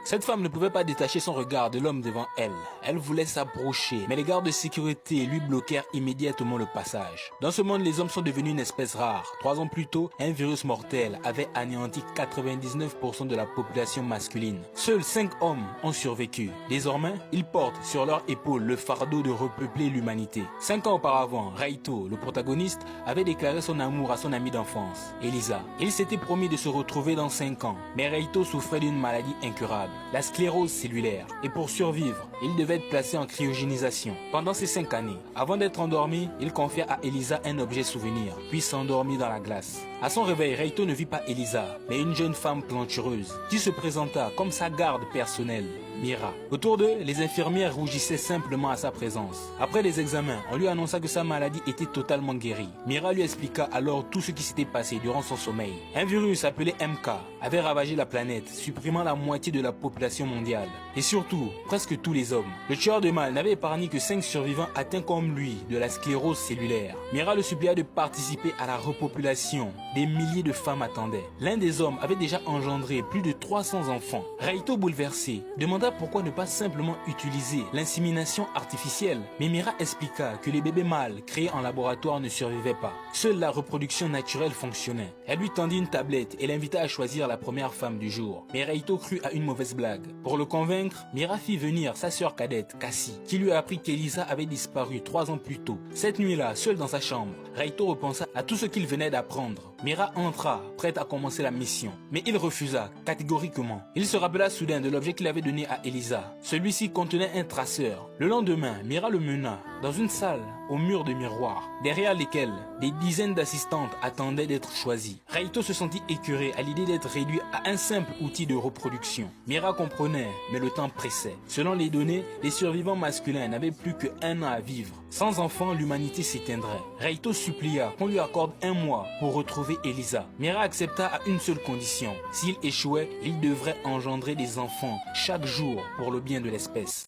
Cette femme ne pouvait pas détacher son regard de l'homme devant elle. Elle voulait s'approcher, mais les gardes de sécurité lui bloquèrent immédiatement le passage. Dans ce monde, les hommes sont devenus une espèce rare. 3 ans plus tôt, un virus mortel avait anéanti 99% de la population masculine. Seuls 5 hommes ont survécu. Désormais, ils portent sur leurs épaules le fardeau de repeupler l'humanité. 5 ans auparavant, Raito, le protagoniste, avait déclaré son amour à son amie d'enfance, Elisa. Il s'était promis de se retrouver dans 5 ans, mais Raito souffrait d'une maladie incurable, la sclérose cellulaire. Et pour survivre, il devait être placé en cryogénisation. Pendant ces 5 années, avant d'être endormi, il confia à Elisa un objet souvenir, puis s'endormit dans la glace. À son réveil, Raito ne vit pas Elisa, mais une jeune femme plantureuse, qui se présenta comme sa garde personnelle, Mira. Autour d'eux, les infirmières rougissaient simplement à sa présence. Après les examens, on lui annonça que sa maladie était totalement guérie. Mira lui expliqua alors tout ce qui s'était passé durant son sommeil. Un virus appelé MK avait ravagé la planète, supprimant la moitié de la population mondiale. Et surtout, presque tous les hommes. Le tueur de mâles n'avait épargné que 5 survivants atteints comme lui de la sclérose cellulaire. Mira le supplia de participer à la repopulation. Des milliers de femmes attendaient. L'un des hommes avait déjà engendré plus de 300 enfants. Raito, bouleversé, demanda pourquoi ne pas simplement utiliser l'insémination artificielle. Mais Mira expliqua que les bébés mâles créés en laboratoire ne survivaient pas. Seule la reproduction naturelle fonctionnait. Elle lui tendit une tablette et l'invita à choisir la première femme du jour. Mais Raito crut à une mauvaise blague. Pour le convaincre, Mira fit venir sa sœur cadette, Cassie, qui lui a appris qu'Elisa avait disparu 3 ans plus tôt. Cette nuit-là, seul dans sa chambre, Raito repensa à tout ce qu'il venait d'apprendre. Mira entra, prête à commencer la mission. Mais il refusa, catégoriquement. Il se rappela soudain de l'objet qu'il avait donné à Elisa. Celui-ci contenait un traceur. Le lendemain, Mira le mena dans une salle aux murs de miroirs, derrière lesquels des dizaines d'assistantes attendaient d'être choisies. Raito se sentit écœuré à l'idée d'être réduit à un simple outil de reproduction. Mira comprenait, mais le temps pressait. Selon les données, les survivants masculins n'avaient plus que 1 an à vivre. Sans enfants, l'humanité s'éteindrait. Raito supplia qu'on lui accorde 1 mois pour retrouver Elisa. Mira accepta à une seule condition. S'il échouait, il devrait engendrer des enfants chaque jour pour le bien de l'espèce.